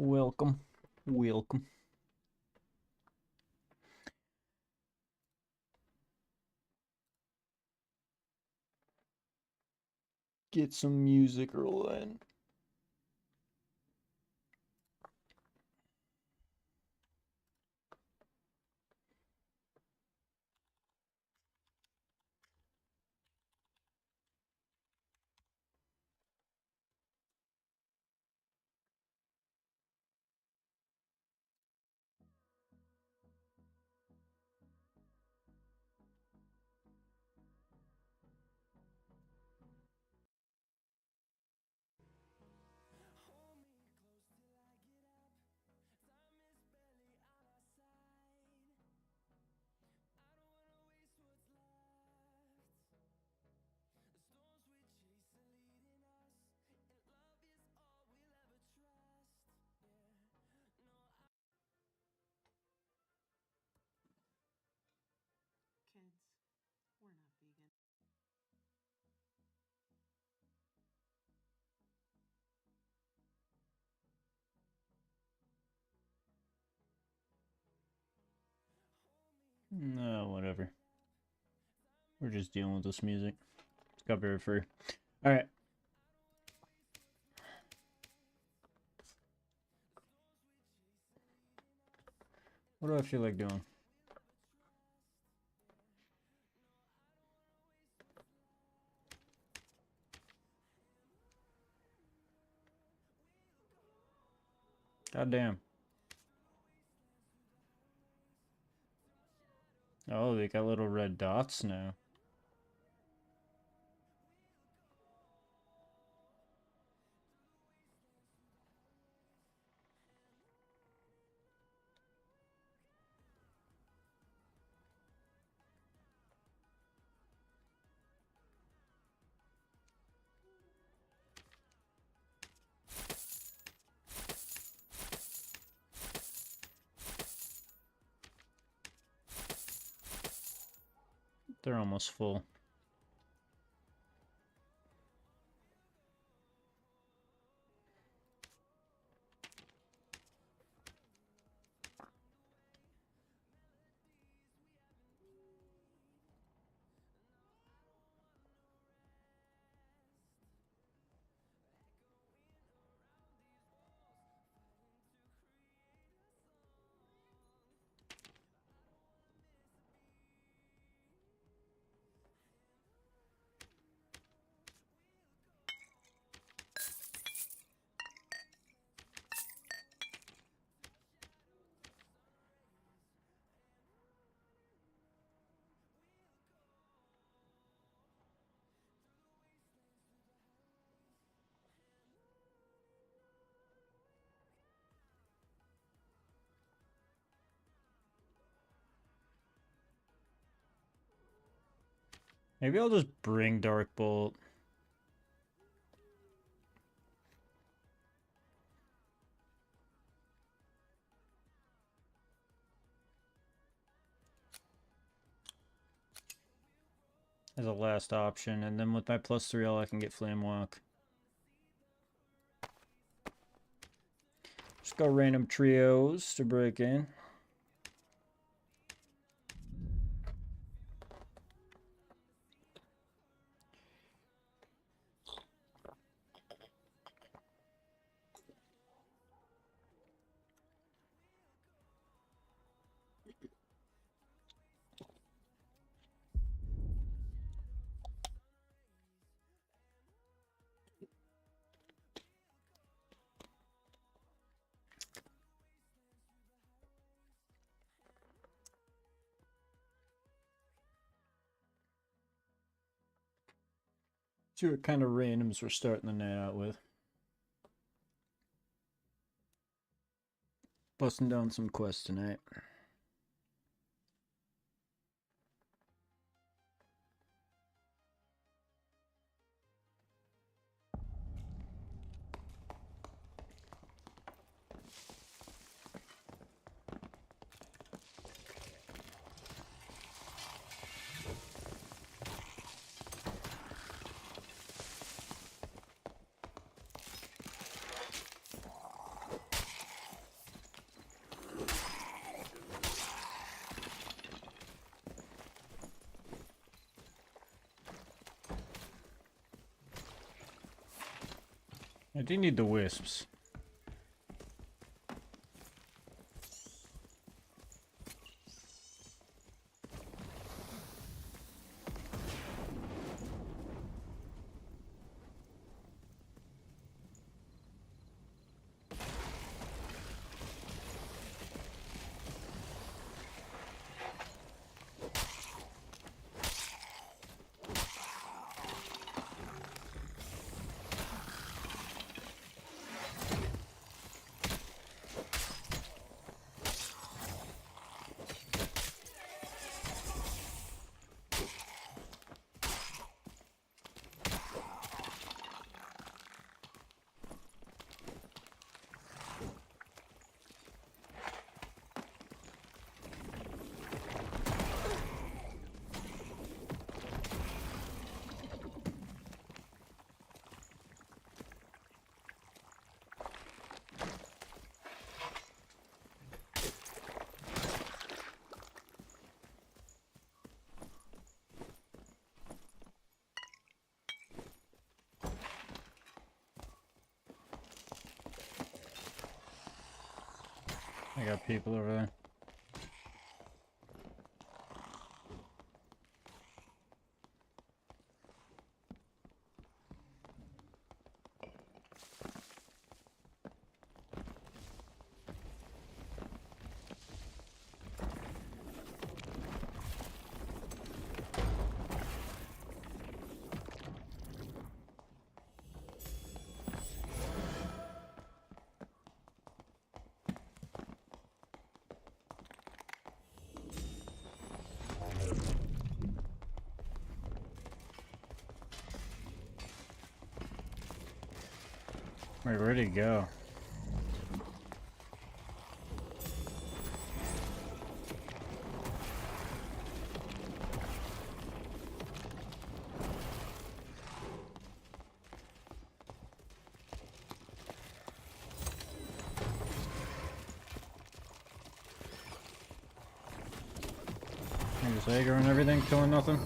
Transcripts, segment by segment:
Welcome. Welcome. Get some music rolling. Kids, we're not vegan. No, whatever. We're just dealing with this music. It's copyright free. Alright. What do I feel like doing? God damn. Oh, they got little red dots now. They're almost full. Maybe I'll just bring Dark Bolt. As a last option, and then with my +3 all I can get Flame Walk. Just go random trios to break in. See what kind of randoms we're starting the night out with. Busting down some quests tonight. I do need the wisps. I got people over there. Wait, where'd he go? I'm just aggroing everything, killing nothing.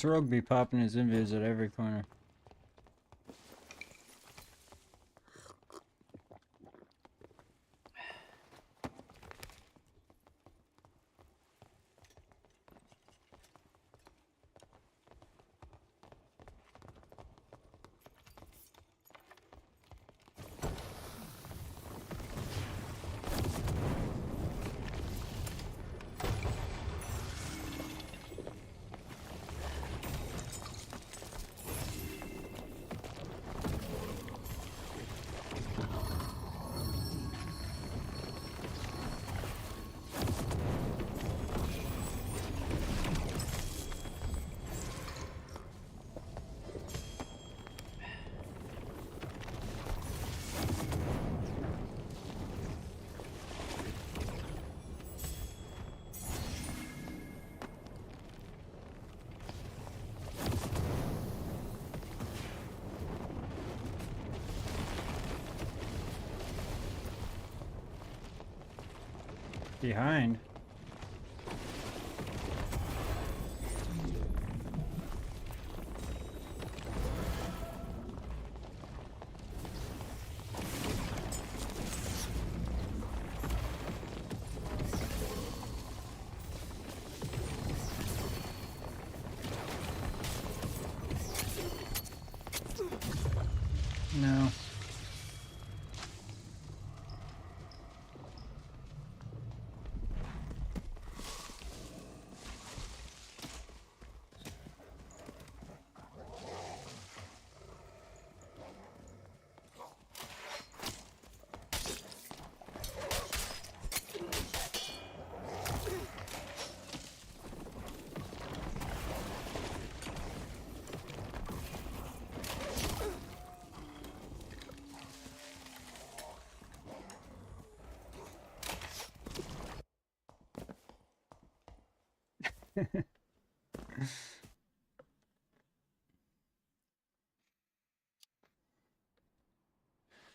This rogue be popping his invis at every corner. Behind. No.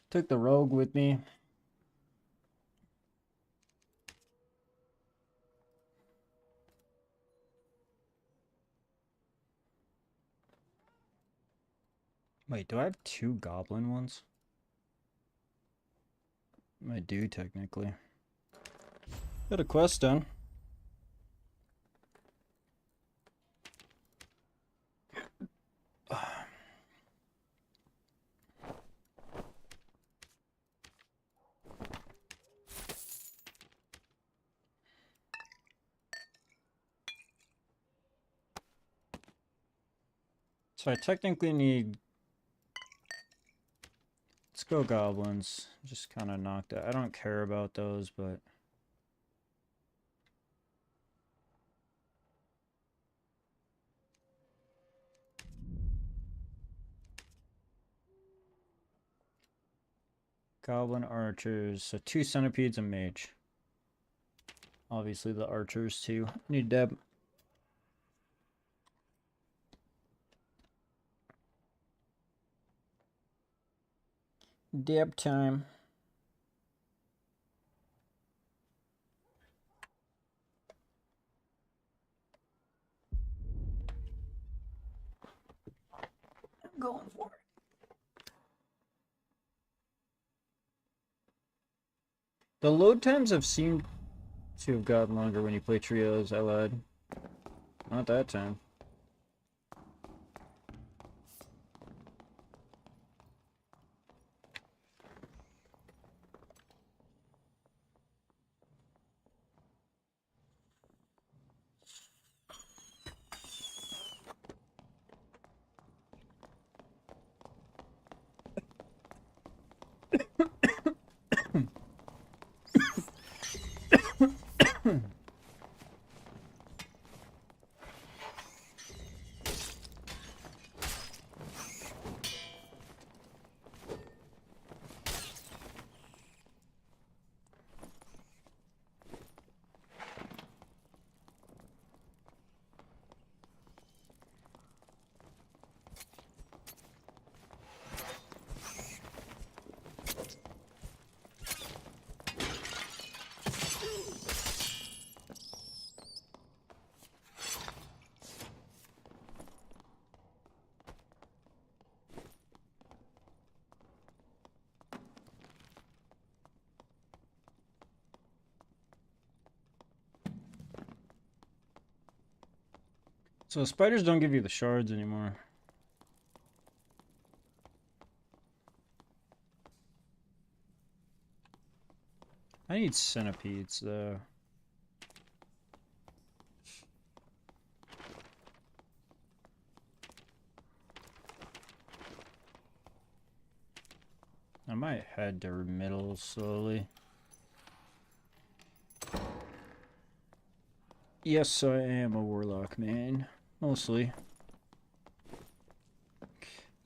Took the rogue with me. Wait, do I have 2 goblin ones? I do, technically. Got a quest done. So I technically need... Let's go goblins. Just kind of knocked out. I don't care about those, but... Goblin archers. So 2 centipedes and mage. Obviously the archers too. Need deb. Deb time. I'm going for it. The load times have seemed to have gotten longer when you play trios, I lied. Not that time. So spiders don't give you the shards anymore. I need centipedes though. I might head to middle slowly. Yes, I am a warlock man, mostly.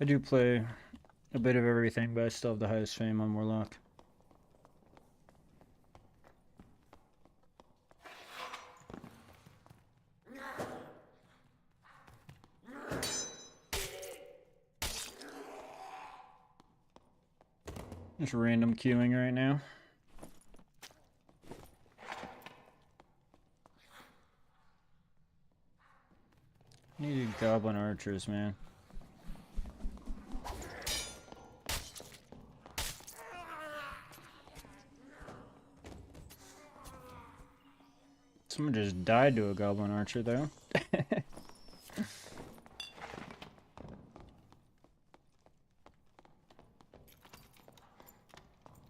I do play a bit of everything, but I still have the highest fame on warlock. Just random queuing right now. Needed goblin archers, man. Someone just died to a goblin archer, though.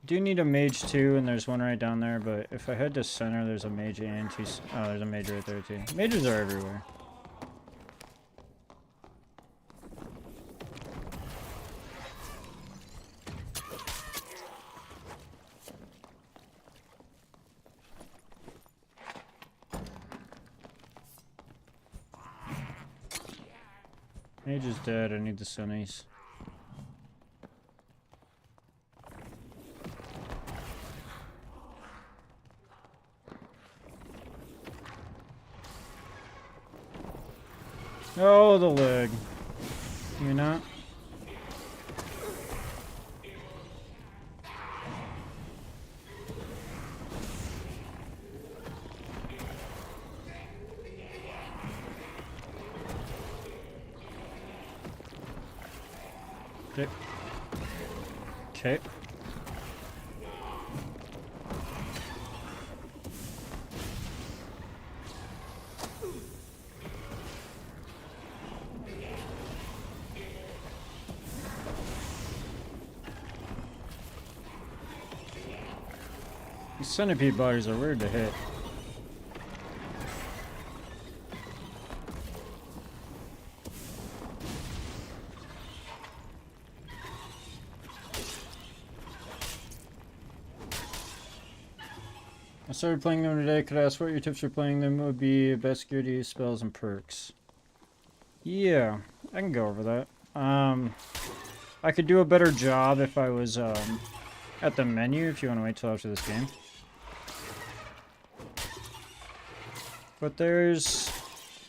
Do need a mage too, and there's one right down there, but if I head to center, there's a mage and two... Oh, there's a mage right there too. Mages are everywhere. Mage is dead, I need the sunnies. Oh, the leg. You not? Okay. Okay. These centipede bodies are weird to hit. I started playing them today. Could I ask what your tips for playing them would be? Best gear to use, spells, and perks. Yeah, I can go over that. I could do a better job if I was at the menu, if you want to wait till after this game. But there's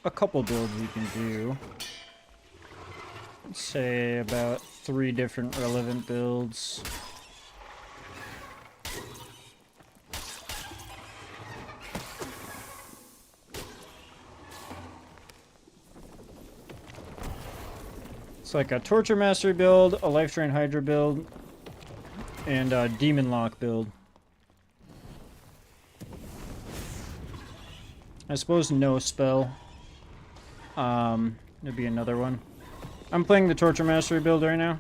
a couple builds you can do. Let's say about 3 different relevant builds. It's like a Torture Mastery build, a Life Drain Hydra build, and a Demon Lock build. I suppose no spell. There'd be another one. I'm playing the Torture Mastery build right now.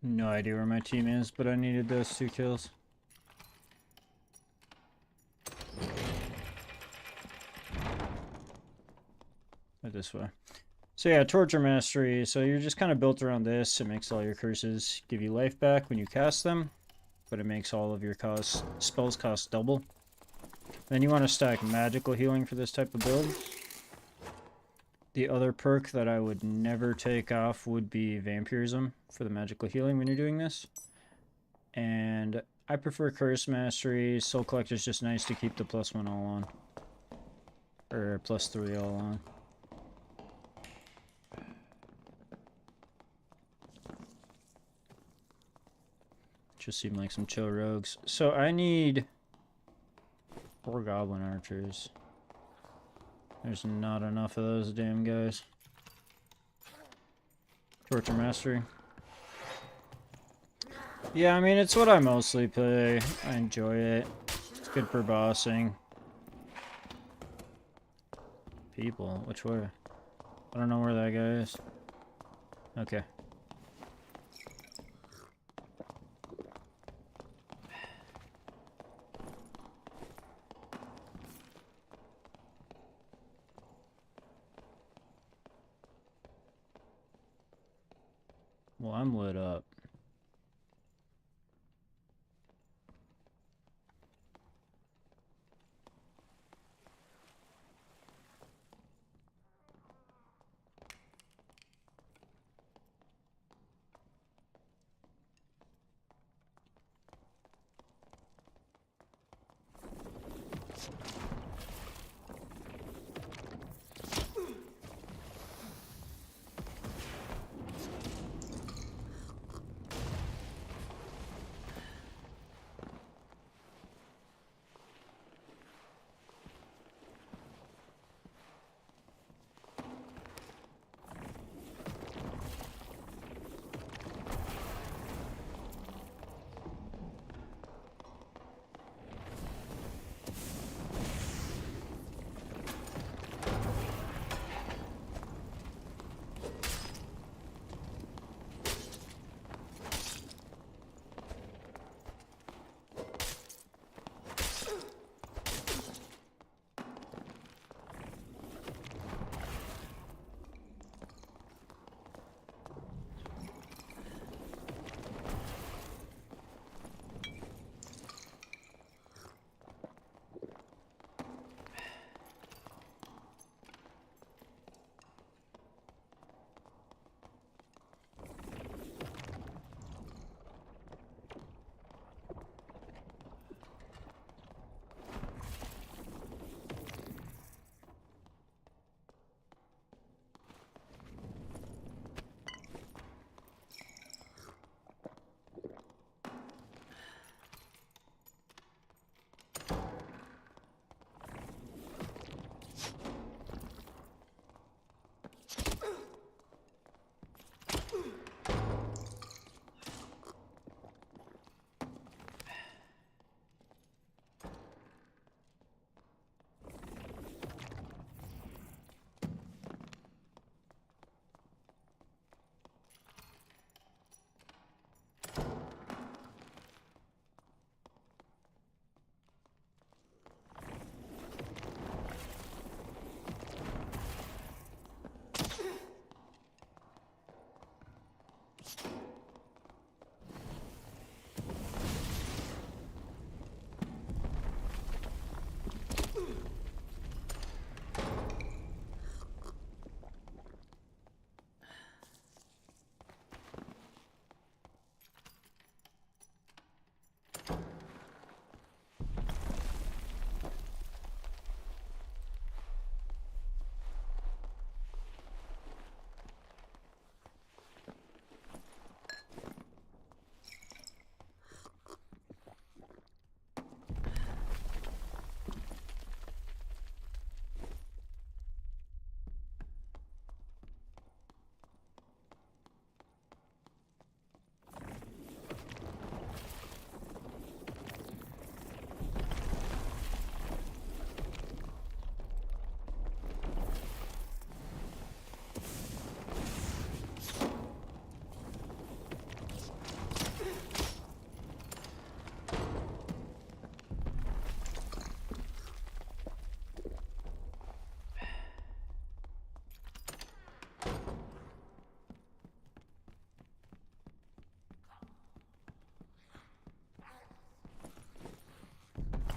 No idea where my team is, but I needed those 2 kills. This way. So yeah, Torture Mastery. So you're just kind of built around this. It makes all your curses give you life back when you cast them, but it makes all of your spells cost double. Then you want to stack magical healing for this type of build. The other perk that I would never take off would be Vampirism for the magical healing when you're doing this. And I prefer Curse Mastery. Soul Collector is just nice to keep the +1 all on. Or +3 all on. Just seem like some chill rogues. So I need Poor goblin archers. There's not enough of those damn guys. Torture Mastery. Yeah, I mean, it's what I mostly play. I enjoy it. It's good for bossing. People? Which way? I don't know where that guy is. Okay. Well, I'm lit up.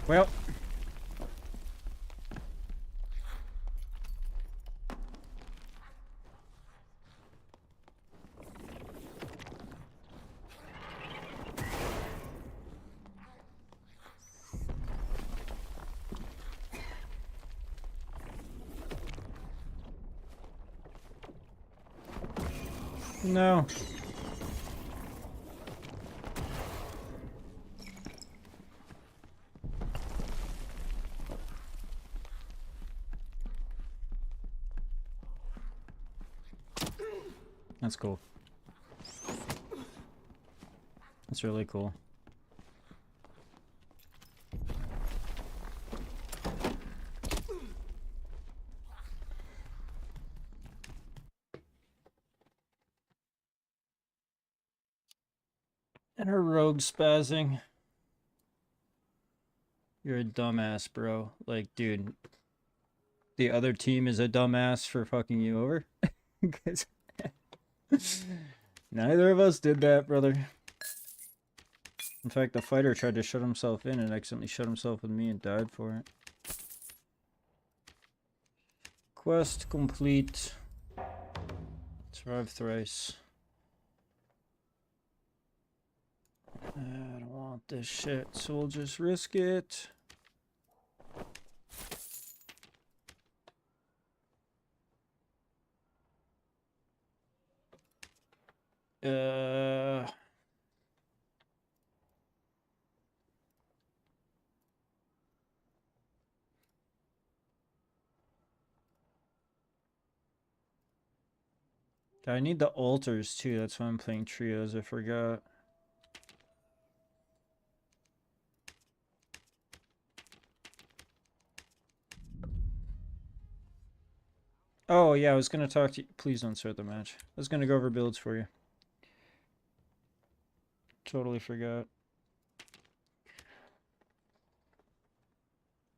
Well. No. That's cool. That's really cool. And her rogue spazzing. You're a dumbass, bro. Like, dude, the other team is a dumbass for fucking you over. Because neither of us did that, brother. In fact, the fighter tried to shut himself in and accidentally shut himself with me and died for it. Quest complete. Survive thrice. I don't want this shit, so we'll just risk it. I need the altars too, that's why I'm playing trios, I forgot. Oh yeah, I was gonna talk to you. Please don't start the match. I was gonna go over builds for you. Totally forgot.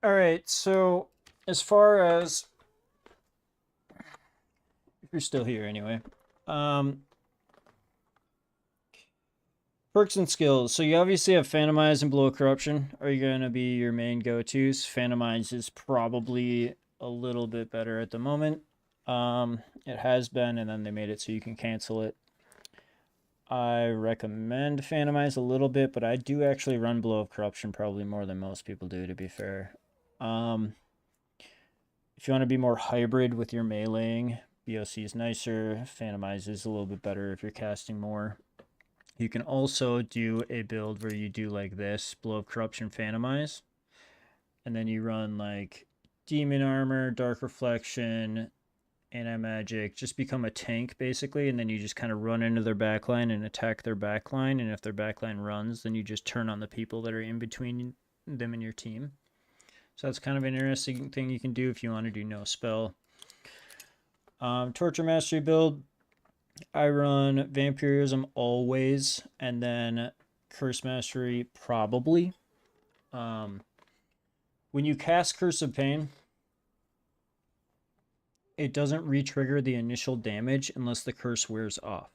Alright, so as far as if you're still here anyway. Perks and skills. So you obviously have Phantomize and Blow of Corruption are going to be your main go-tos. Phantomize is probably a little bit better at the moment. It has been, and then they made it so you can cancel it. I recommend Phantomize a little bit, but I do actually run Blow of Corruption probably more than most people do, to be fair. If you want to be more hybrid with your meleeing, BOC is nicer. Phantomize is a little bit better if you're casting more. You can also do a build where you do like this, Blow of Corruption, Phantomize. And then you run like Demon Armor, Dark Reflection, Anti-Magic. Just become a tank basically, and then you just kind of run into their backline and attack their backline. And if their backline runs, then you just turn on the people that are in between them and your team. So that's kind of an interesting thing you can do if you want to do no spell. Torture Mastery build. I run Vampirism always, and then Curse Mastery probably. When you cast Curse of Pain, it doesn't re-trigger the initial damage unless the curse wears off.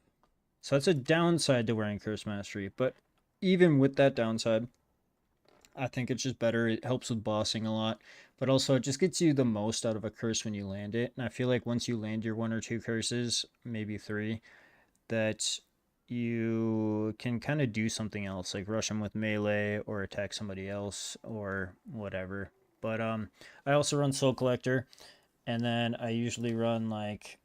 So that's a downside to wearing Curse Mastery, but even with that downside, I think it's just better. It helps with bossing a lot, but also it just gets you the most out of a curse when you land it. And I feel like once you land your 1 or 2 curses, maybe 3, that you can kind of do something else, like rush them with melee or attack somebody else or whatever. But I also run Soul Collector, and then I usually run like,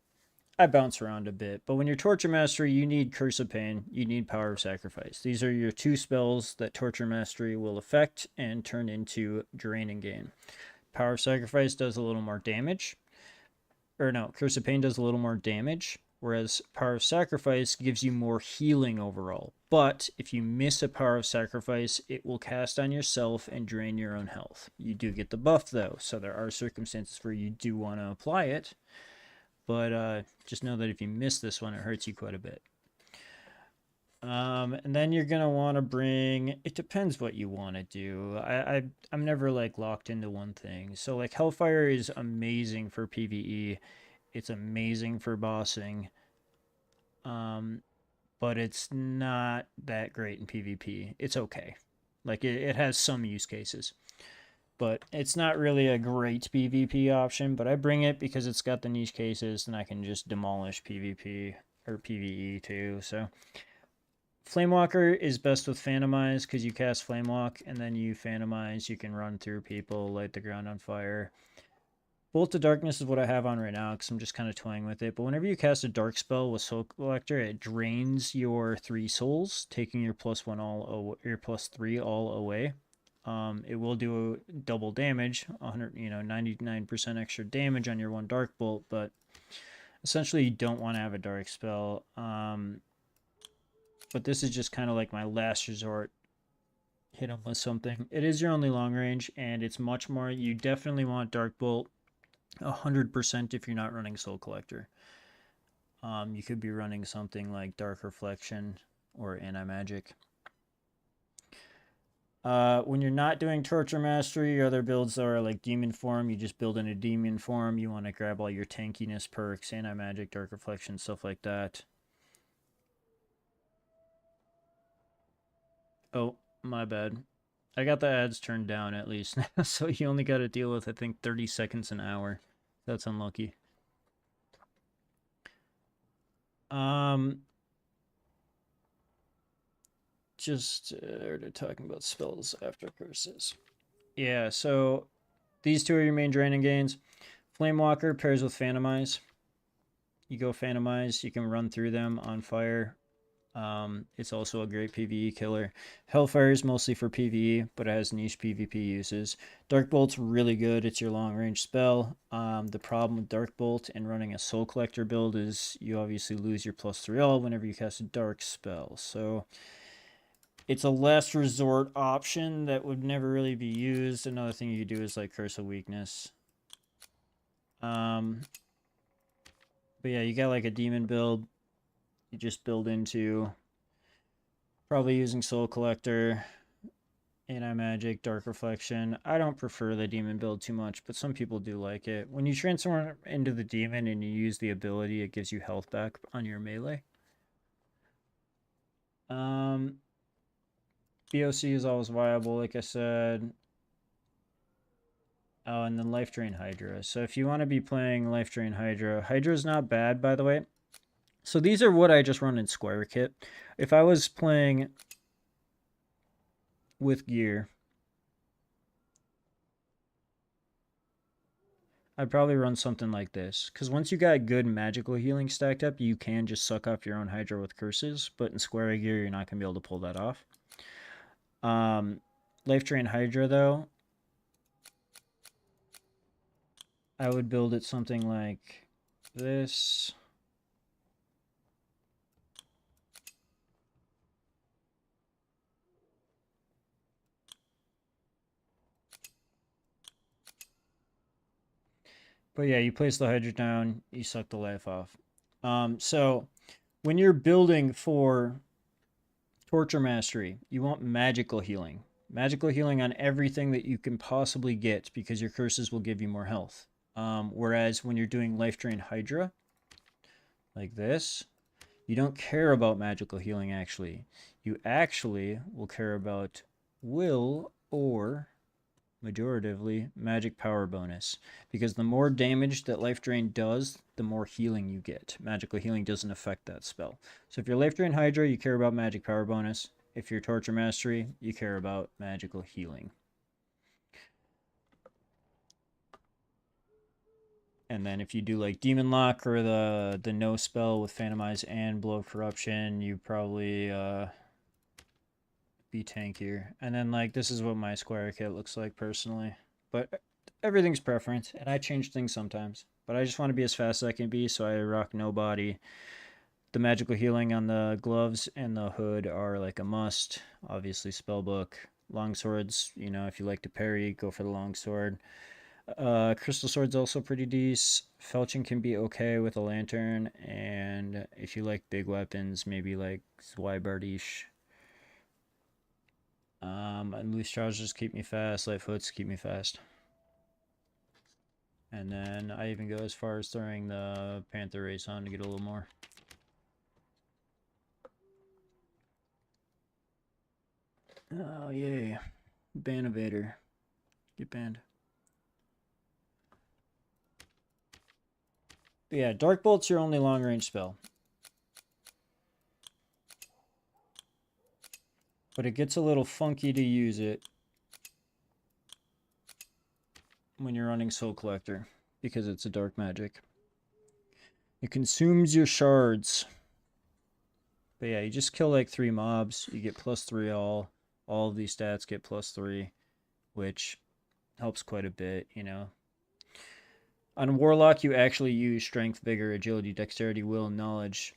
I bounce around a bit. But when you're Torture Mastery, you need Curse of Pain, you need Power of Sacrifice. These are your 2 spells that Torture Mastery will affect and turn into Drain and Gain. Power of Sacrifice does a little more damage. Or no, Curse of Pain does a little more damage, whereas Power of Sacrifice gives you more healing overall. But if you miss a Power of Sacrifice, it will cast on yourself and drain your own health. You do get the buff though, so there are circumstances where you do want to apply it. But just know that if you miss this one, it hurts you quite a bit. And then you're going to want to bring, it depends what you want to do. I'm never like locked into one thing. So like Hellfire is amazing for PvE. It's amazing for bossing. But it's not that great in PvP. It's okay. Like it has some use cases. But it's not really a great PvP option, but I bring it because it's got the niche cases and I can just demolish PvP or PvE too. So Flamewalker is best with Phantomize because you cast Flamewalk and then you Phantomize. You can run through people, light the ground on fire. Bolt of Darkness is what I have on right now because I'm just kind of toying with it. But whenever you cast a dark spell with Soul Collector, it drains your 3 souls, taking your +1 all, your +3 all away. It will do double damage, 100, 99% extra damage on your 1 dark bolt, but Essentially, you don't want to have a dark spell. But this is just kind of like my last resort. Hit them with something. It is your only long range, and it's much more. You definitely want Dark Bolt 100% if you're not running Soul Collector. You could be running something like Dark Reflection or Anti-Magic. When you're not doing Torture Mastery, your other builds are like Demon Form. You just build in a Demon Form. You want to grab all your tankiness perks, Anti-Magic, Dark Reflection, stuff like that. Oh, my bad. I got the ads turned down at least, so you only got to deal with, I think, 30 seconds an hour. That's unlucky. Just they're talking about spells after curses. Yeah, so these two are your main draining gains. Flamewalker pairs with Phantomize. You go Phantomize, you can run through them on fire. It's also a great PvE killer. Hellfire is mostly for PvE, but it has niche PvP uses. Dark Bolt's really good. It's your long range spell. The problem with Dark Bolt and running a Soul Collector build is you obviously lose your +3 all whenever you cast a dark spell. So it's a last resort option that would never really be used. Another thing you do is like Curse of Weakness. But yeah, you got like a demon build. You just build into probably using Soul Collector, Anti-Magic, Dark Reflection. I don't prefer the demon build too much, but some people do like it. When you transform into the demon and you use the ability, it gives you health back on your melee. BOC is always viable, like I said. Oh, and then Life Drain Hydra. So if you want to be playing Life Drain Hydra, Hydra's not bad, by the way. So these are what I just run in Square Kit. If I was playing with gear, I'd probably run something like this. Because once you got good magical healing stacked up, you can just suck off your own Hydra with curses. But in Square gear, you're not going to be able to pull that off. Life Drain Hydra, though, I would build it something like this. But yeah, you place the Hydra down, you suck the life off. So when you're building for Torture Mastery, you want magical healing. Magical healing on everything that you can possibly get because your curses will give you more health. Whereas when you're doing Life Drain Hydra, like this, you don't care about magical healing actually. You actually will care about will or majoritively magic power bonus, because the more damage that Life Drain does, the more healing you get. Magical healing doesn't affect that spell. So if you're Life Drain Hydra, you care about magic power bonus. If you're Torture Mastery, you care about magical healing. And then if you do like Demon Lock or the no spell with Phantomize and Blow of Corruption, you probably be tankier. And then like this is what my Square kit looks like personally. But everything's preference, and I change things sometimes. But I just want to be as fast as I can be, so I rock no body. The magical healing on the gloves and the hood are like a must. Obviously spellbook. Longswords, you know, if you like to parry, go for the longsword. Crystal Sword's also pretty decent. Felching can be okay with a lantern, and if you like big weapons, maybe like Zweibardish. And loose trousers keep me fast, light foots keep me fast. And then I even go as far as throwing the Panther Race on to get a little more. Oh, yay. Ban evader. Get banned. But yeah, Dark Bolt's your only long range spell. But it gets a little funky to use it when you're running Soul Collector, because it's a dark magic. It consumes your shards. But yeah, you just kill like 3 mobs, you get +3 all. All of these stats get +3, which helps quite a bit, you know. On Warlock, you actually use Strength, Vigor, Agility, Dexterity, Will, Knowledge,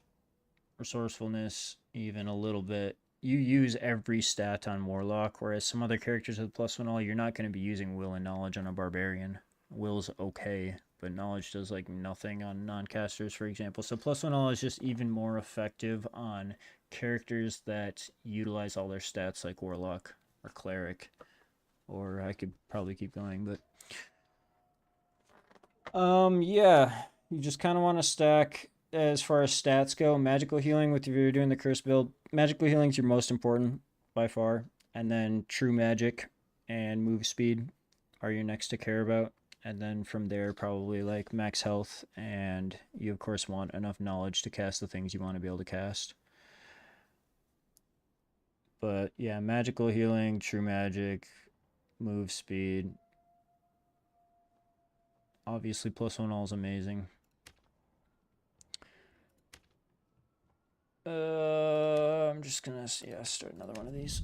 Resourcefulness, even a little bit. You use every stat on Warlock, whereas some other characters with +1 all, you're not going to be using Will and Knowledge on a Barbarian. Will's okay, but Knowledge does like nothing on non-casters, for example. So +1 all is just even more effective on characters that utilize all their stats like Warlock or Cleric. Or I could probably keep going, but yeah, you just kind of want to stack as far as stats go. Magical healing, with if you're doing the curse build, magical healing is your most important by far, and then true magic and move speed are your next to care about, and then from there probably like max health, and you of course want enough knowledge to cast the things you want to be able to cast. But yeah, magical healing, true magic, move speed. Obviously, +1 all is amazing. I'm just gonna start another one of these.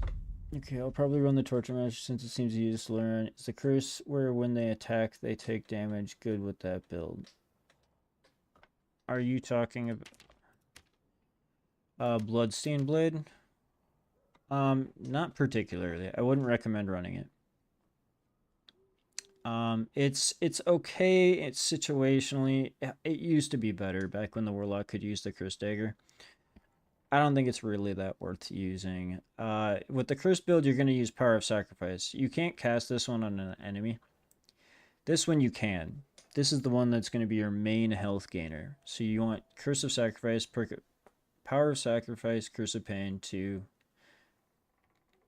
Okay, I'll probably run the torture match since it seems easy to learn. Is the curse where when they attack they take damage good with that build? Are you talking about Bloodstained Blade? Not particularly. I wouldn't recommend running it. It's okay. It's situationally. It used to be better back when the Warlock could use the Curse Dagger. I don't think it's really that worth using. With the Curse build, you're going to use Power of Sacrifice. You can't cast this one on an enemy. This one you can. This is the one that's going to be your main health gainer. So you want Curse of Sacrifice, Power of Sacrifice, Curse of Pain to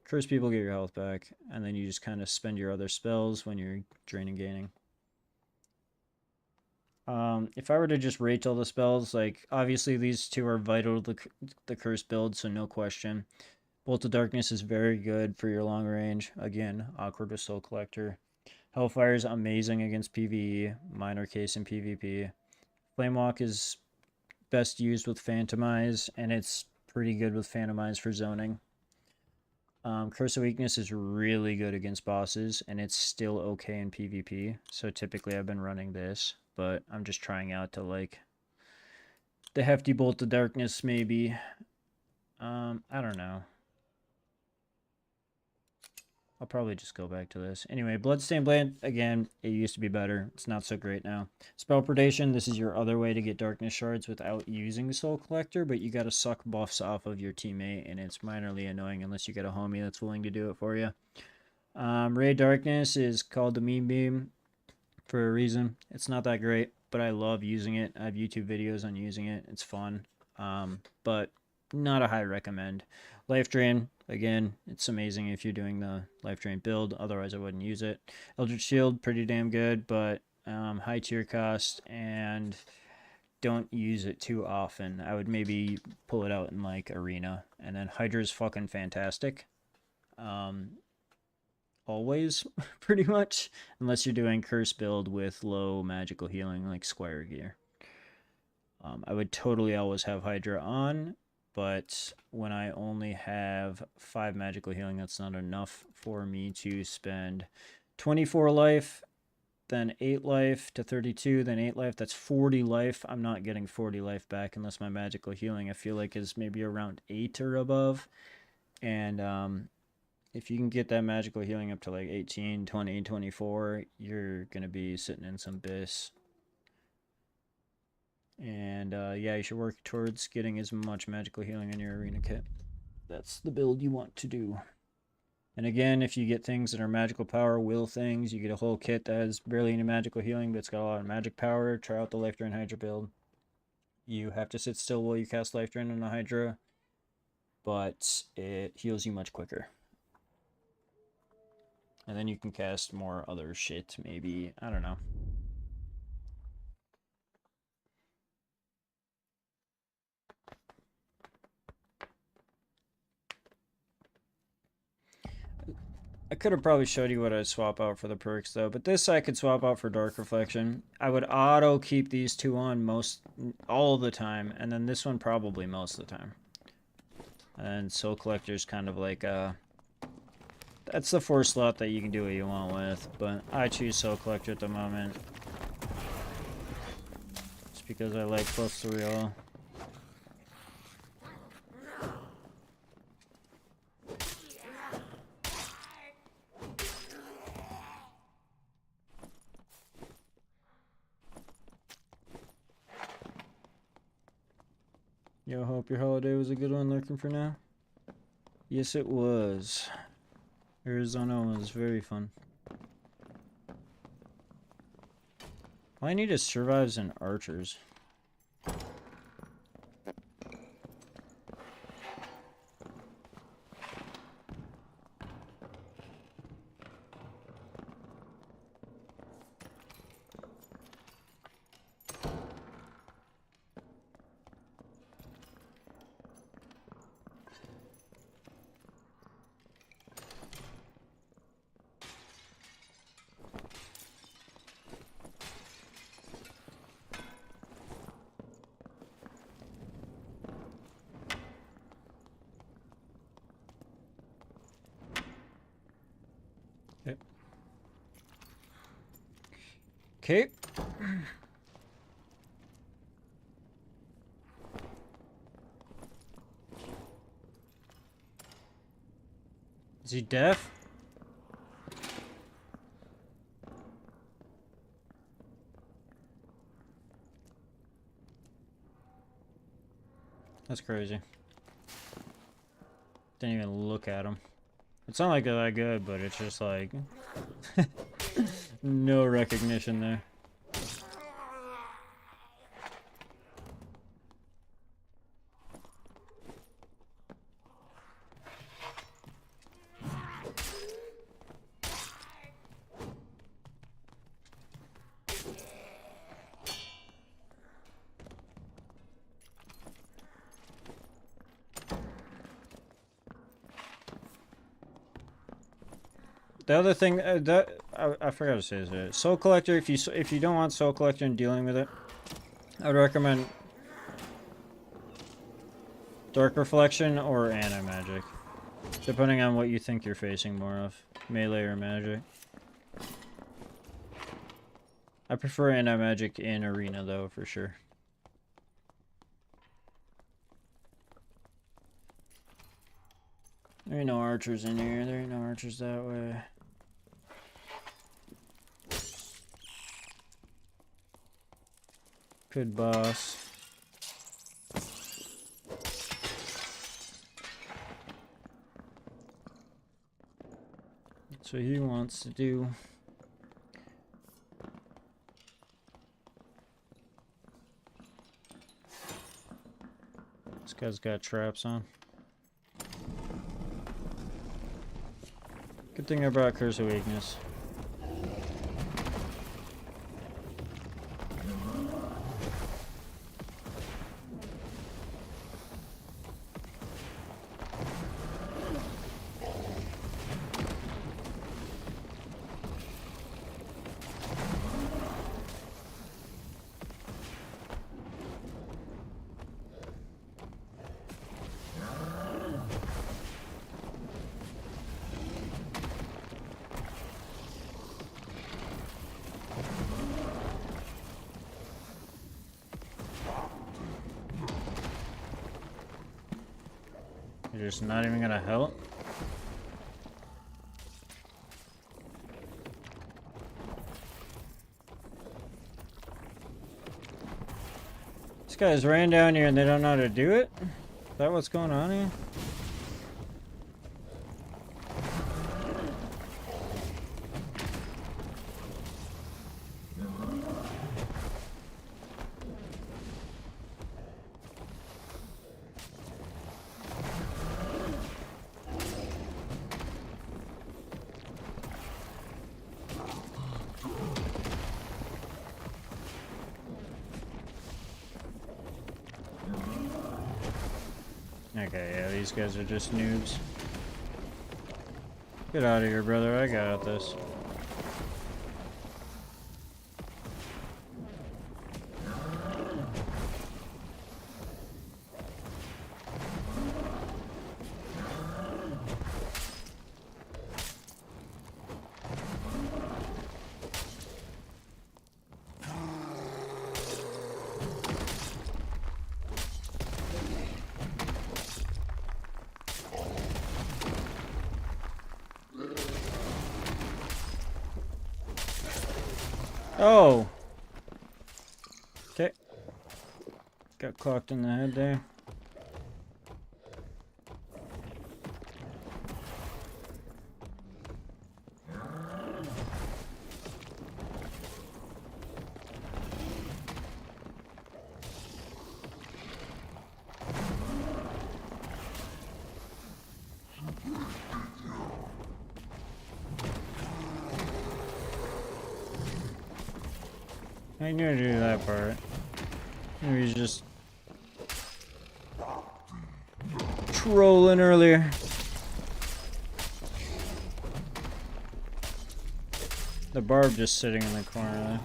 curse people, get your health back, and then you just kind of spend your other spells when you're draining, gaining. If I were to just rate all the spells, like, obviously these two are vital to the curse build, so no question. Bolt of Darkness is very good for your long range. Again, awkward with Soul Collector. Hellfire is amazing against PvE, minor case in PvP. Flamewalk is best used with Phantomize, and it's pretty good with Phantomize for zoning. Curse of Weakness is really good against bosses, and it's still okay in PvP. So typically I've been running this, but I'm just trying out to like the hefty Bolt of Darkness maybe. I don't know. I'll probably just go back to this. Anyway, Bloodstained Blade, again, it used to be better. It's not so great now. Spell Predation, this is your other way to get Darkness Shards without using Soul Collector, but you gotta suck buffs off of your teammate, and it's minorly annoying unless you get a homie that's willing to do it for you. Ray Darkness is called the Meme Beam for a reason. It's not that great, but I love using it. I have YouTube videos on using it. It's fun, but not a high recommend. Life Drain, again, it's amazing if you're doing the Life Drain build. Otherwise, I wouldn't use it. Eldritch Shield, pretty damn good, but high tier cost, and don't use it too often. I would maybe pull it out in like Arena. And then Hydra's fucking fantastic. Always, pretty much, unless you're doing curse build with low magical healing like Squire gear. I would totally always have Hydra on, but when I only have 5 magical healing, that's not enough for me to spend 24 life, then 8 life to 32, then 8 life. That's 40 life. I'm not getting 40 life back unless my magical healing, I feel like, is maybe around 8 or above. And if you can get that magical healing up to like 18, 20, 24, you're going to be sitting in some bis. And yeah, you should work towards getting as much magical healing in your arena kit. That's the build you want to do. And again, if you get things that are magical power, will things, you get a whole kit that has barely any magical healing, but it's got a lot of magic power, try out the Life Drain Hydra build. You have to sit still while you cast Life Drain on a Hydra, but it heals you much quicker. And then you can cast more other shit, maybe. I don't know. I could have probably showed you what I'd swap out for the perks, though. But this I could swap out for Dark Reflection. I would auto keep these two on all the time. And then this one probably most of the time. And Soul Collector's kind of like that's the 4 slot that you can do what you want with, but I choose Soul Collector at the moment. because I like +3 all. Yo, hope your holiday was a good one lurking for now. Yes, it was. Arizona was very fun. All I need is survives and archers. Okay. Is he deaf? That's crazy. Didn't even look at him. It's not like they're that good, but it's just like no recognition there. The other thing that I forgot to say is Soul Collector. If you don't want Soul Collector and dealing with it, I'd recommend Dark Reflection or Anti-Magic, depending on what you think you're facing more of, melee or magic. I prefer Anti-Magic in Arena though, for sure. There ain't no archers in here. There ain't no archers that way. Good boss. That's what he wants to do. This guy's got traps on. Good thing I brought Curse of Weakness. You're just not even gonna help? These guys ran down here and they don't know how to do it? Is that what's going on here? Okay, yeah, these guys are just noobs. Get out of here, brother. I got this. Oh! Okay. Got clocked in the head there. I knew to do that part. Maybe he's just trolling earlier. The barb just sitting in the corner there.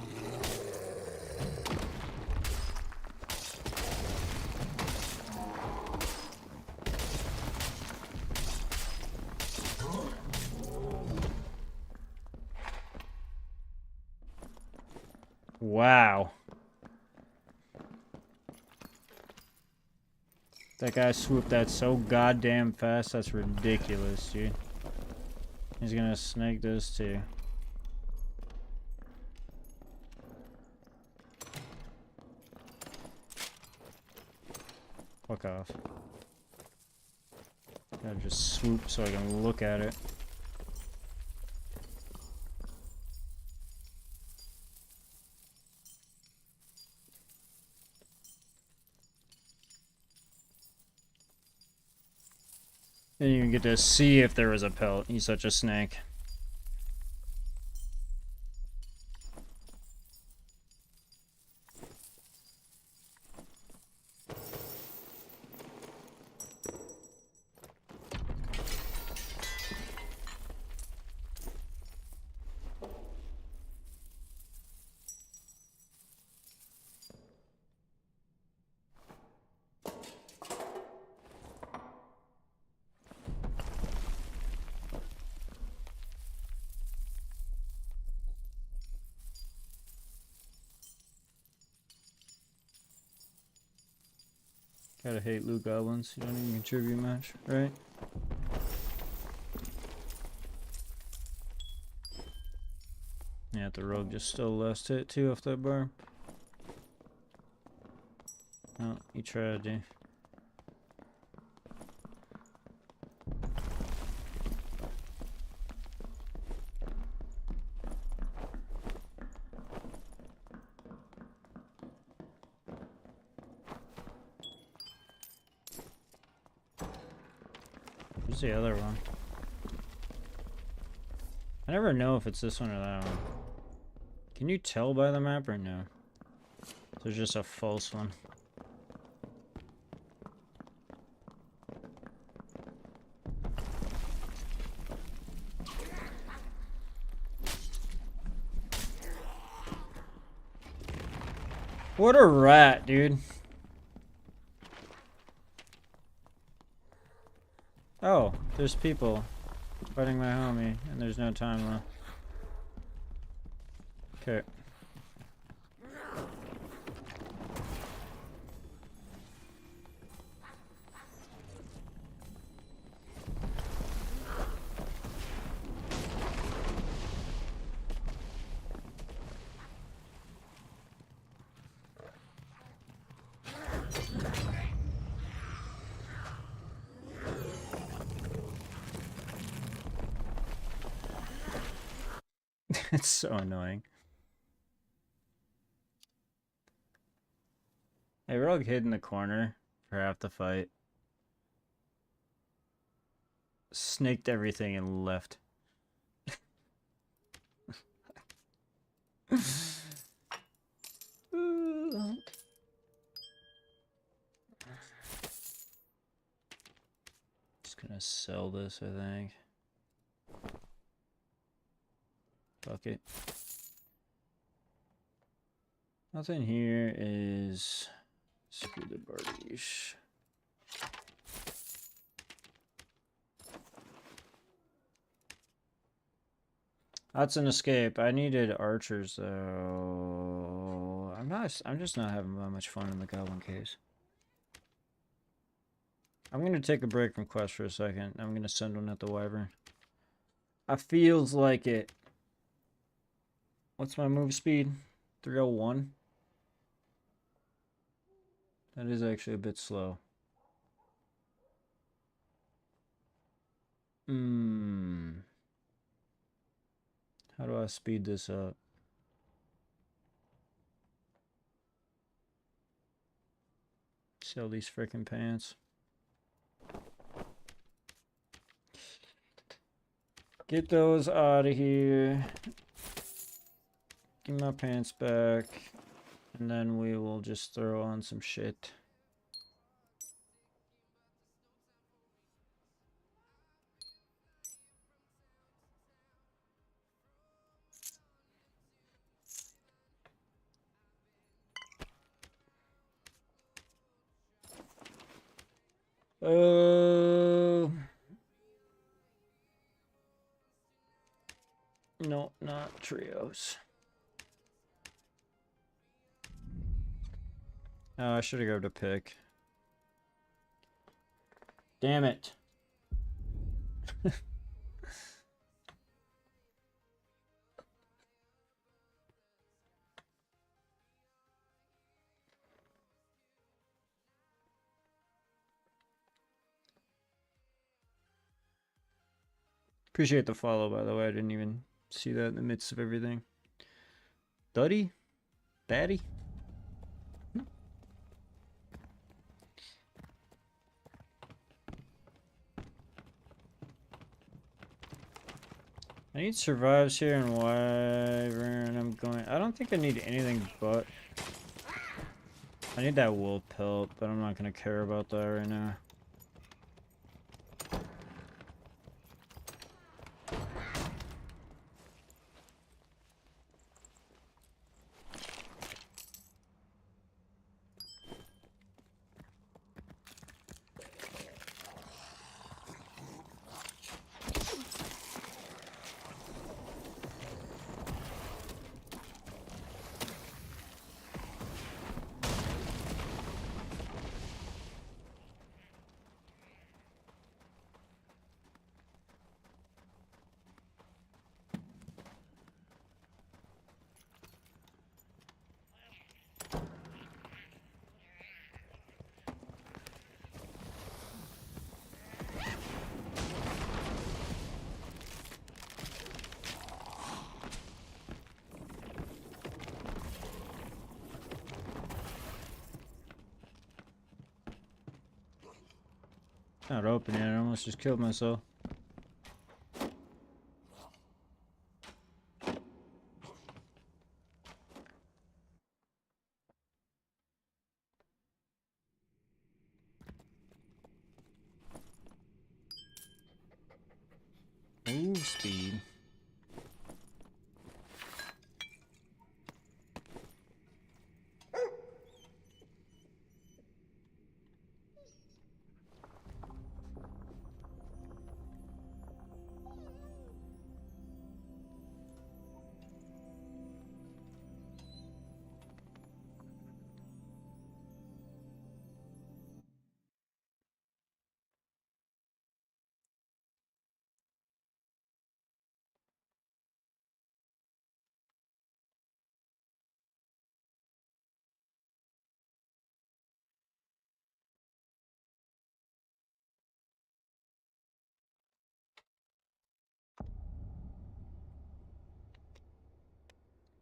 Wow. That guy swooped that so goddamn fast, that's ridiculous, dude. He's gonna snake this too. Fuck off. Gotta just swoop so I can look at it. Didn't even get to see if there was a pelt. He's such a snake. Gotta hate loot goblins. You don't even contribute much, right? Yeah, the rogue just stole the last hit too off that bar. Oh, he tried to. Where's the other one? I never know if it's this one or that one. Can you tell by the map or no? There's just a false one. What a rat, dude. Oh, there's people fighting my homie, and there's no time left. Okay. It's so annoying. Hey, we're all hid in the corner for half the fight. Snaked everything and left. Just gonna sell this, I think. Fuck it. Nothing here is screw the bardiche. That's an escape. I needed archers though. I'm just not having that much fun in the goblin case. I'm gonna take a break from quest for a second. I'm gonna send one at the wyvern. I feels like it. What's my move speed? 301. That is actually a bit slow. How do I speed this up? Sell these freaking pants. Get those out of here. Give my pants back. And then we will just throw on some shit. No, not trios. Oh, I should have grabbed a pick. Damn it. Appreciate the follow, by the way. I didn't even see that in the midst of everything. Duddy? Daddy? I need survives here and wyvern. I don't think I need anything but. I need that wool pelt, but I'm not gonna care about that right now. Not open yet. I almost just killed myself. Move speed.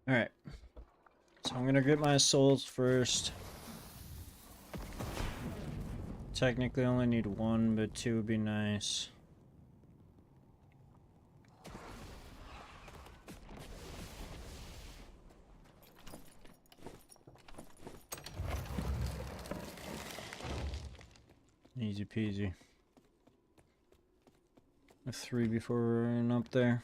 Alright. So I'm gonna get my souls first. Technically only need one, but two would be nice. Easy peasy. A 3 before we're in up there.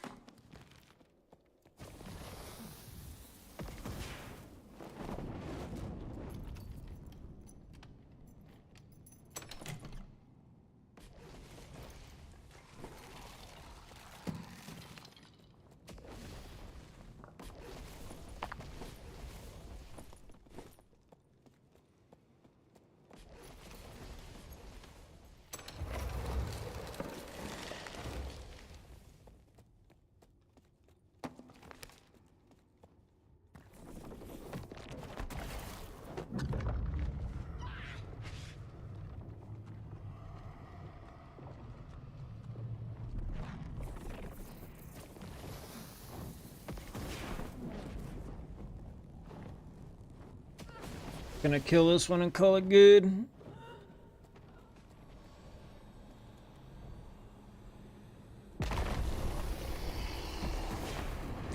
Gonna kill this one and call it good.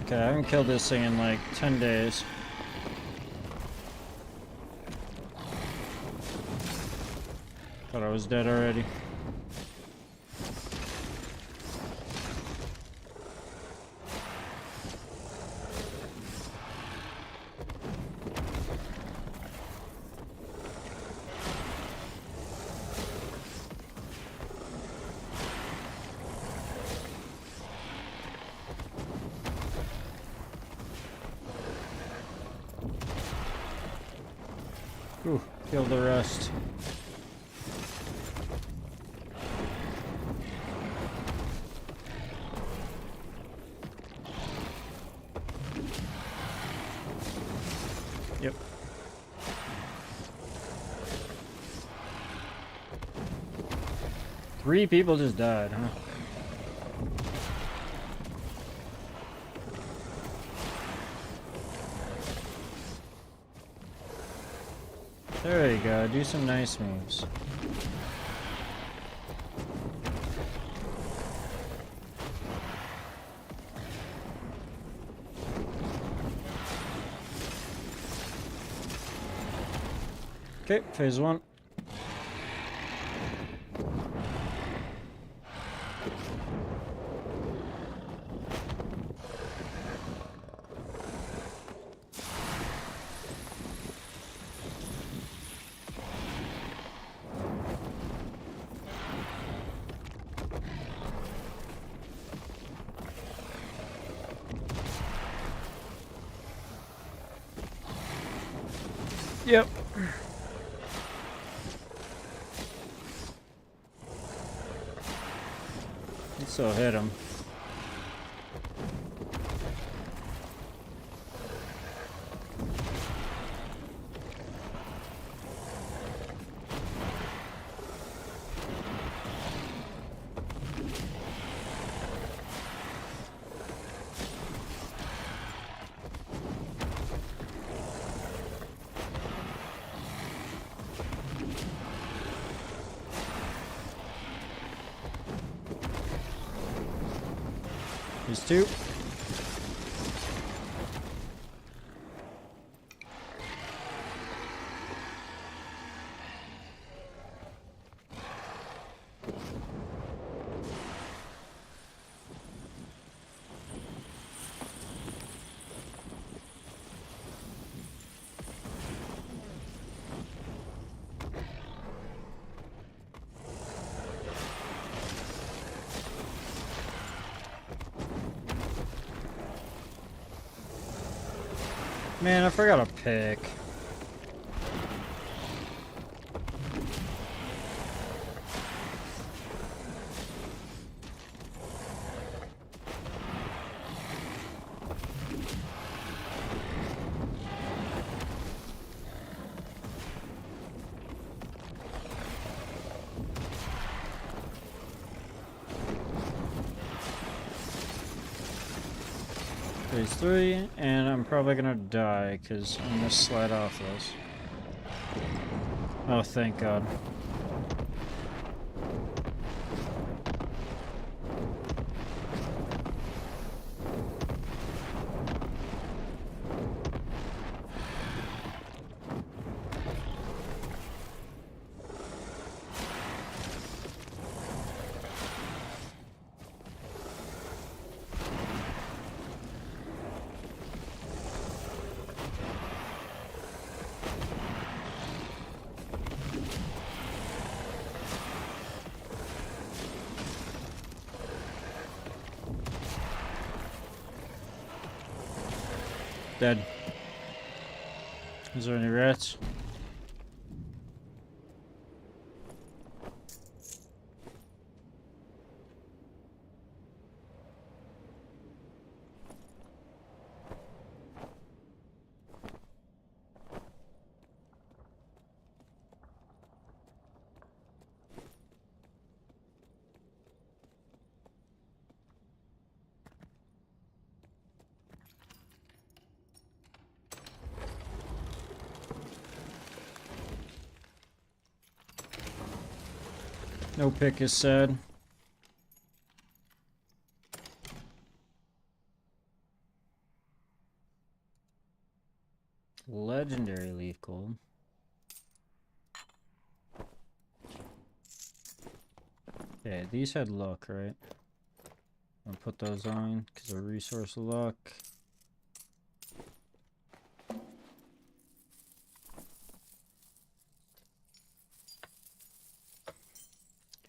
Okay, I haven't killed this thing in like 10 days. Thought I was dead already. Ooh, killed the rest. Yep. Three people just died, huh? There you go, do some nice moves. Okay, phase one. Yep. So hit him. There's two. Man, I forgot a pick. Phase 3, and I'm probably gonna die because I'm gonna slide off this. Oh, thank God. Dead. Is there any rats? No pick is sad. Legendary leaf gold. Okay, these had luck, right? I'll put those on because of resource luck.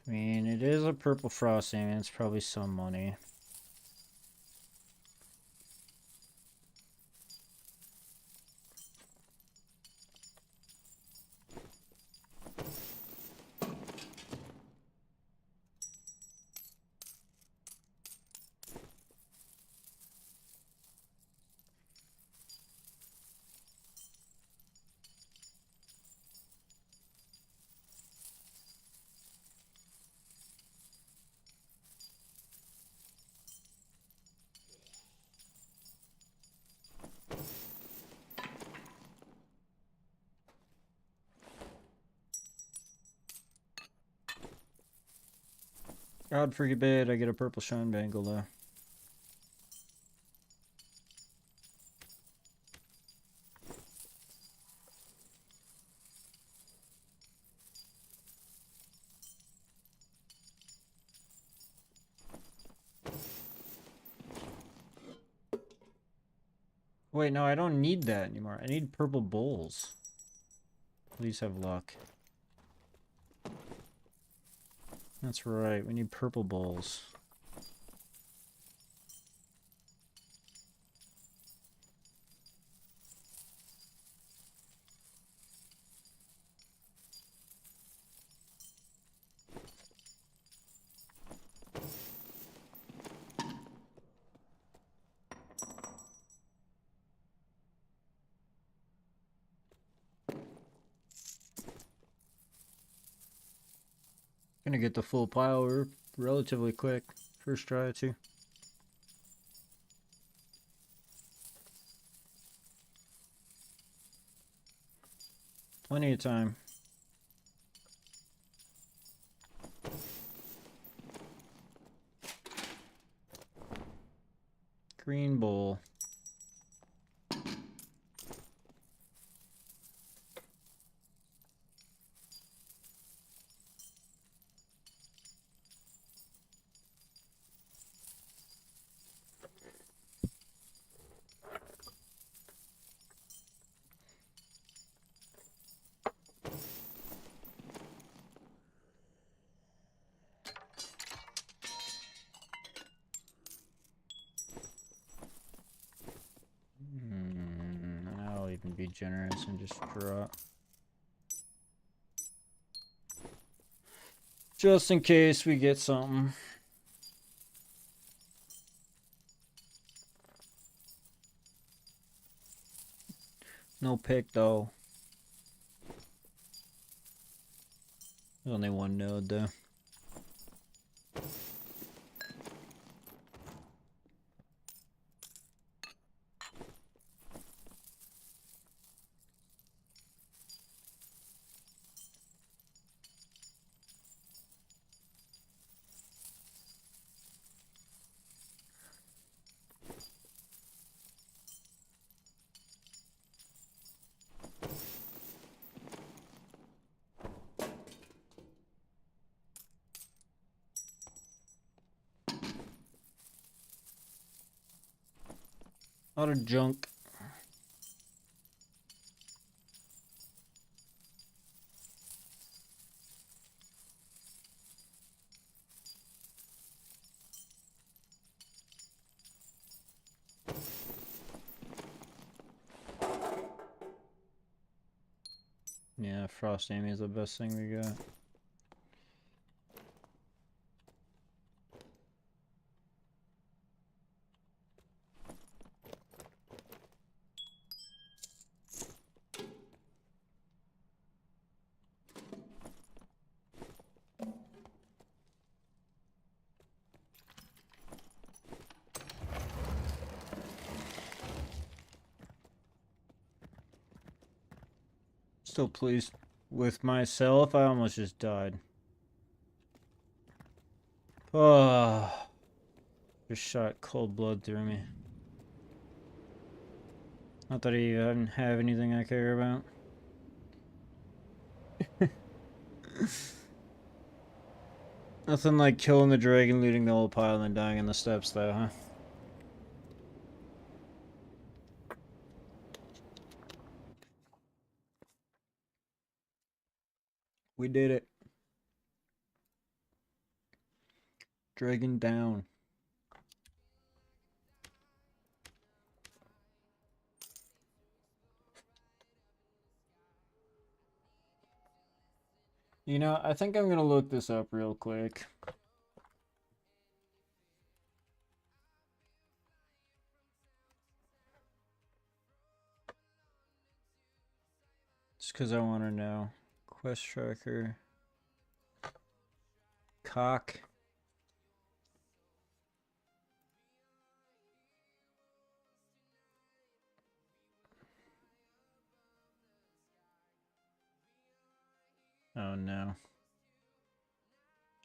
I mean, it is a purple frosting, and it's probably some money. God forbid I get a purple shine bangle though. Wait, no, I don't need that anymore. I need purple bowls. Please have luck. That's right, we need purple bowls. Gonna get the full pile relatively quick. First try too. Plenty of time. Green bowl. I'll even be generous and just draw. Just in case we get something. No pick though. There's only one node though. A lot of junk. Yeah, Frost Amy is the best thing we got. Still pleased with myself. I almost just died. Oh, just shot cold blood through me. Not that I even have anything I care about. Nothing like killing the dragon, looting the old pile, and then dying in the steps, though, huh? We did it. Dragon down. You know, I think I'm gonna look this up real quick. Just because I want to know. Quest tracker. Cock. Oh no.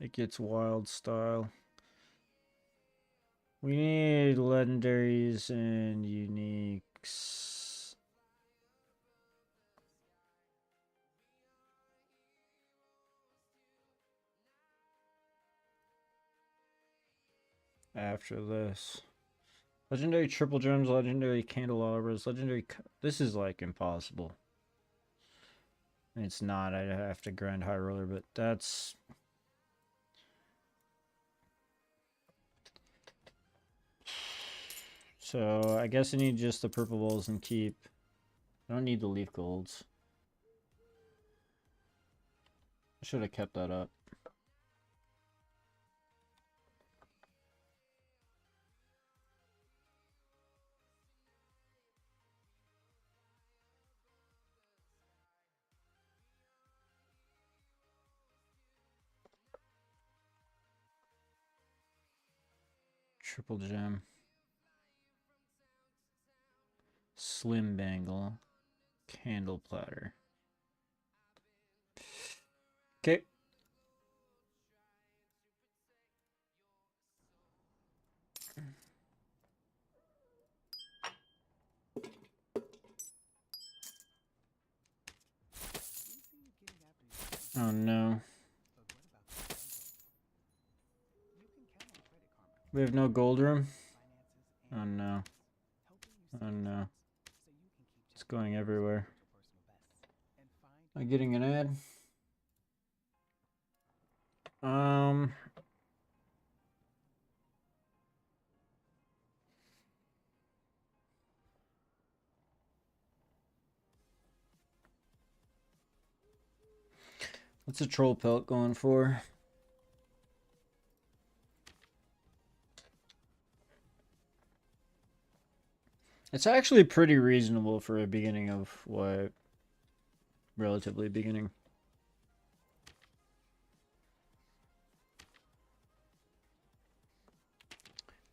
It gets wild style. We need legendaries and uniques. After this. Legendary triple gems, legendary candelabras, legendary... This is like impossible. It's not, I'd have to grind high roller, but that's... So, I guess I need just the purple balls and keep... I don't need the leaf golds. I should have kept that up. Triple gem. Slim bangle. Candle platter. Okay. Oh no. We have no gold room? Oh no. Oh no. It's going everywhere. Am I getting an ad? What's a troll pelt going for? It's actually pretty reasonable for a beginning of what? Relatively beginning.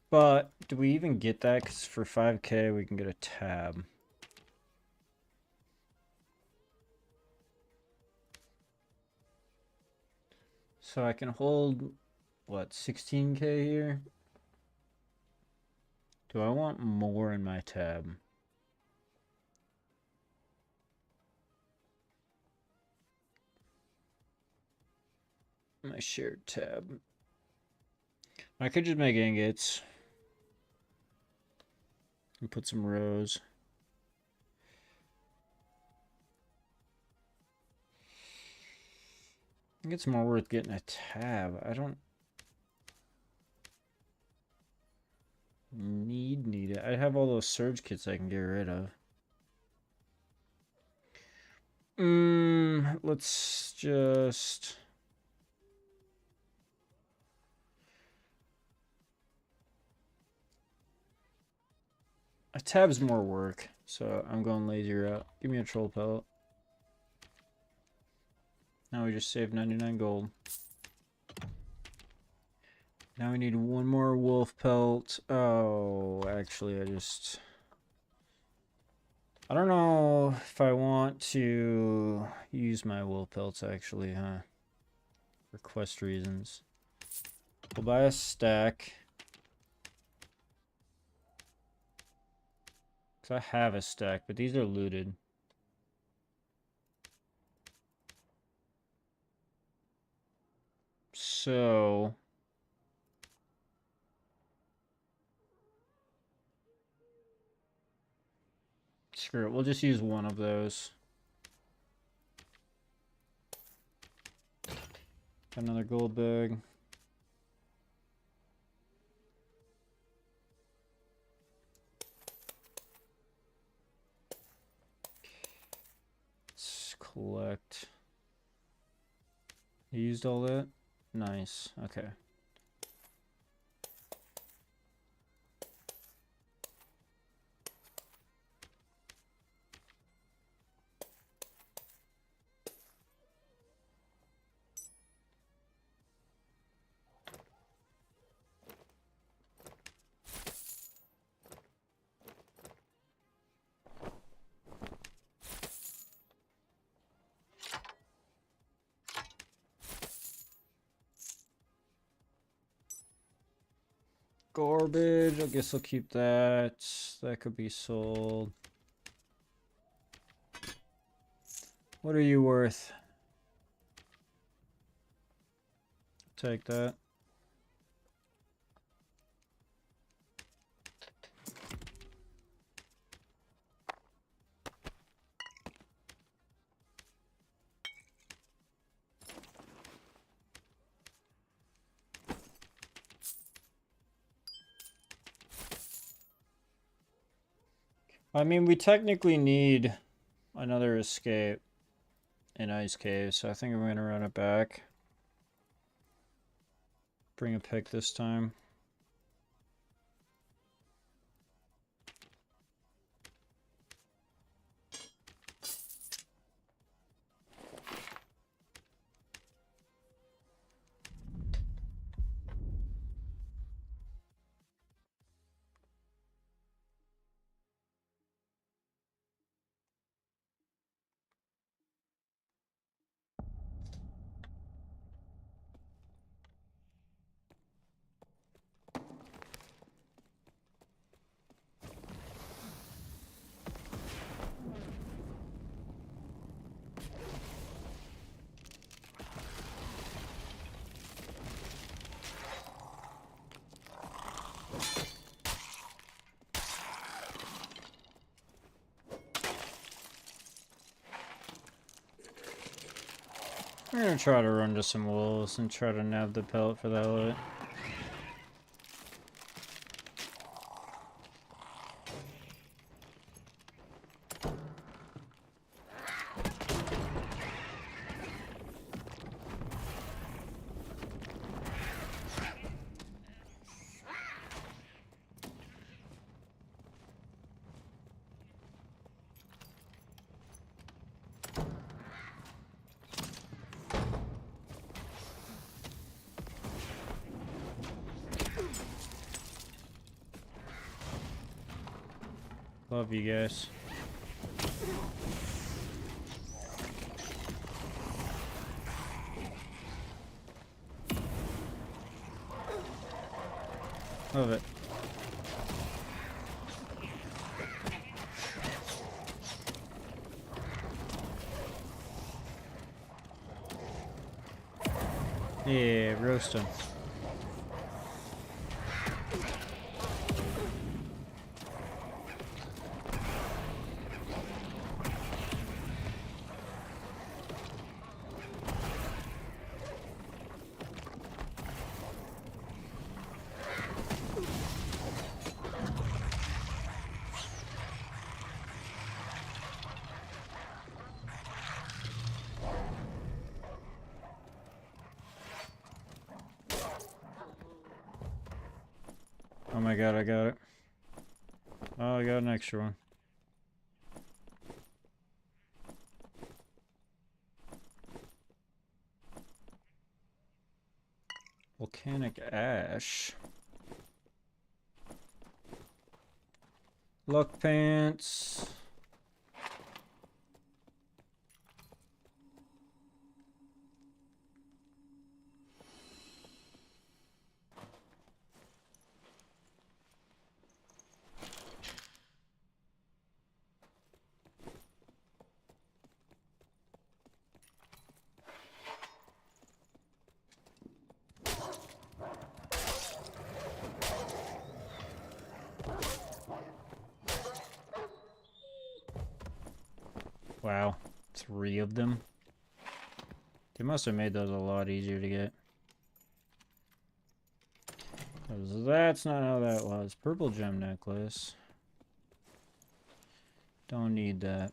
But do we even get that? Because for 5k we can get a tab. So I can hold, what, 16k here? Do I want more in my tab? My shared tab. I could just make ingots. And put some rows. I think it's more worth getting a tab. I don't need it. I have all those surge kits I can get rid of. Let's just... A tab's more work, so I'm going lazy route. Give me a troll pellet. Now we just saved 99 gold. Now we need one more wolf pelt. Oh, actually, I don't know if I want to use my wolf pelts, actually, huh? For quest reasons. We'll buy a stack. Because I have a stack, but these are looted. So... screw it, we'll just use one of those. Got another gold bag. Let's collect. You used all that? Nice, okay. Garbage, I guess I'll keep that. That could be sold. What are you worth? Take that. I mean, we technically need another escape in Ice Cave, so I think I'm gonna run it back. Bring a pick this time. I'm gonna try to run to some wolves and try to nab the pellet for the hell of it. Love you guys. Love it. Yeah, roast him. Oh my god, I got it. Oh, I got an extra one. Volcanic ash. Luck pants. Wow, 3 of them. They must have made those a lot easier to get. 'Cause that's not how that was. Purple gem necklace. Don't need that.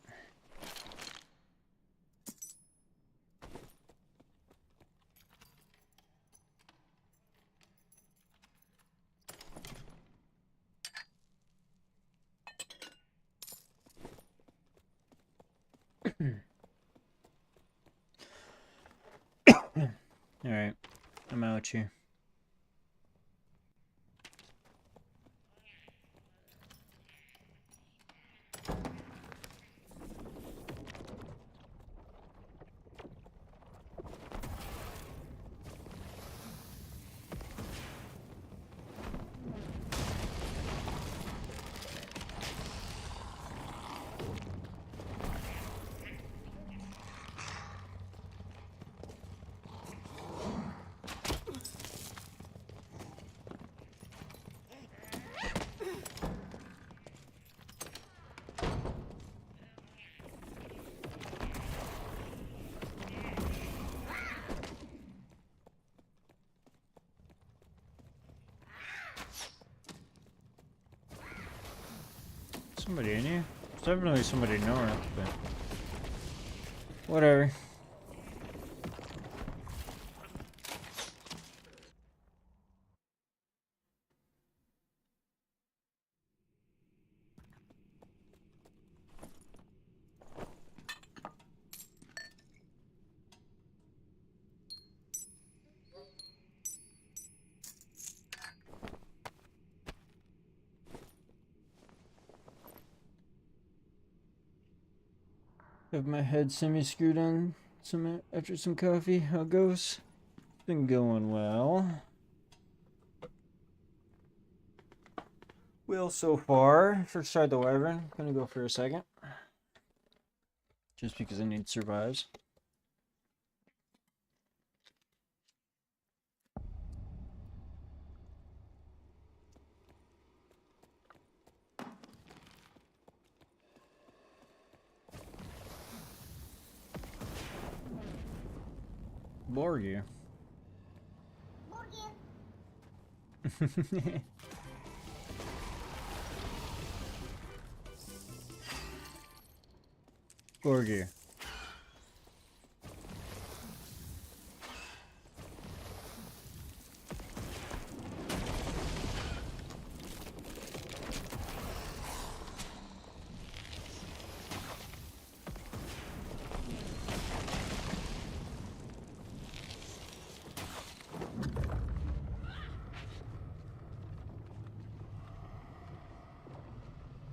Alright, I'm out here. Somebody in here? There's definitely somebody north, but whatever. Have my head semi-screwed on after some coffee. How it goes? Been going well. Well, so far. First tried the wyvern. Gonna go for a second. Just because I need survives. Borgia. Borgia.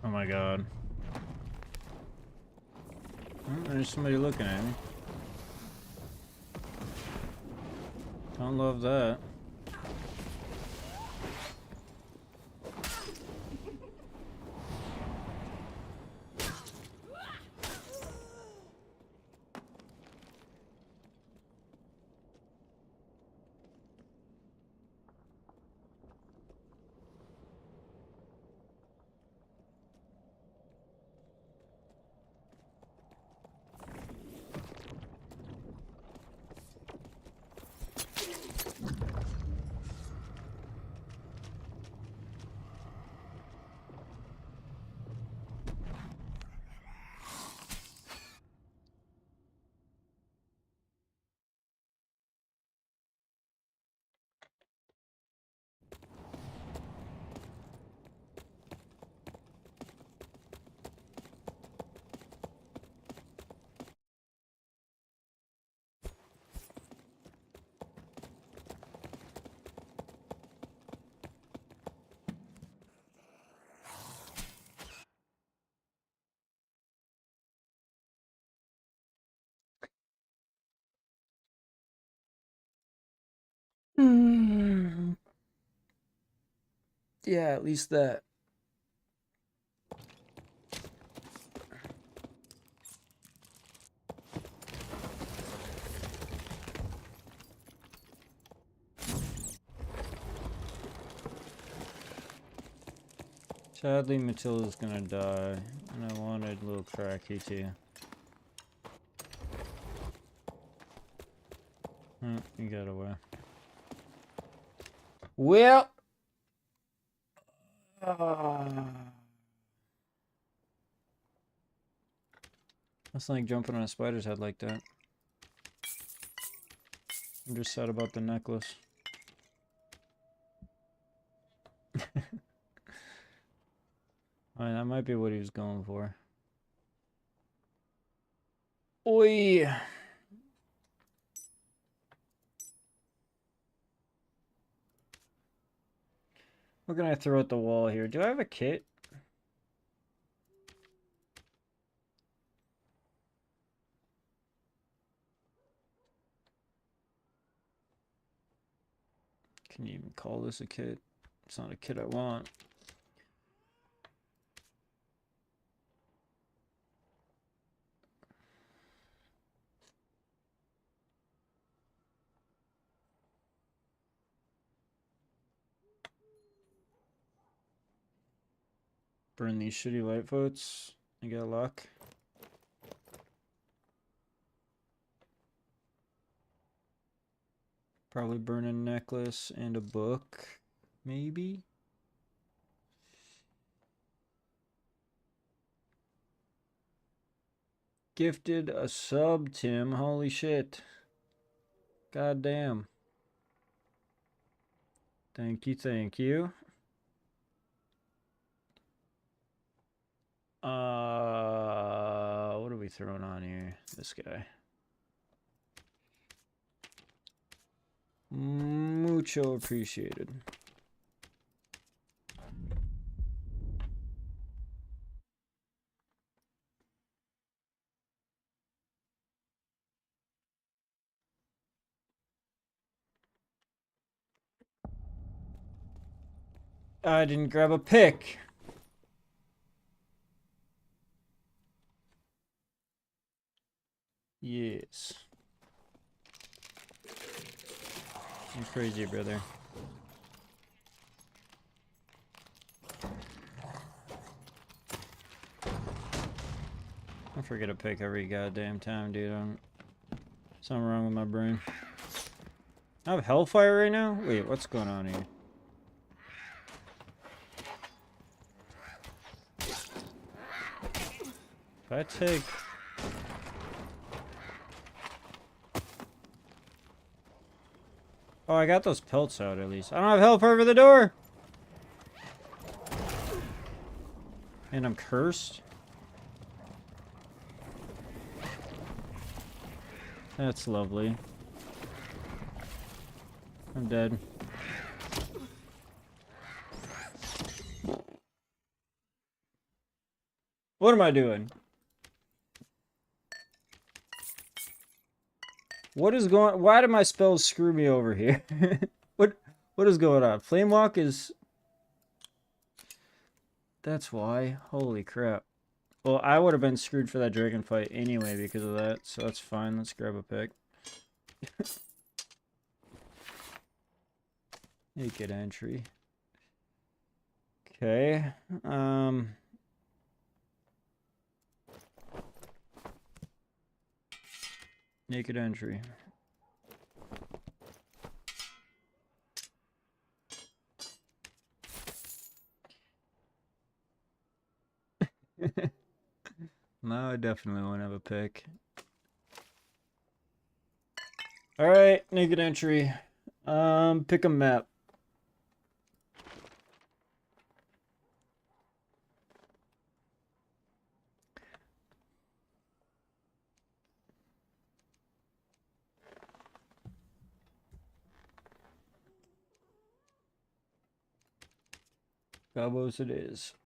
Oh my god. Oh, there's somebody looking at me. Don't love that. Yeah, at least that. Sadly, Matilda's gonna die, and I wanted little Cracky too. Oh, you got away. Well. That's like jumping on a spider's head like that. I'm just sad about the necklace. Alright, that might be what he was going for. Oi! What can I throw at the wall here? Do I have a kit? Can you even call this a kit? It's not a kit I want. Burn these shitty lightfoats. I got luck. Probably burn a necklace and a book. Maybe? Gifted a sub, Tim. Holy shit. God damn. Thank you, thank you. What are we throwing on here? This guy. Mucho appreciated. I didn't grab a pick. Yes. You're crazy, brother. I forget to pick every goddamn time, dude. Something wrong with my brain. I have Hellfire right now? Wait, what's going on here? If I take... Oh, I got those pelts out at least. I don't have Hellfire over the door! And I'm cursed? That's lovely. I'm dead. What am I doing? What is going... Why did my spells screw me over here? What is going on? Flame Walk is... That's why. Holy crap. Well, I would have been screwed for that dragon fight anyway because of that, so that's fine. Let's grab a pick. Naked entry. Okay. Naked entry. Now I definitely won't have a pick. Alright, naked entry. Pick a map. Gobos it is.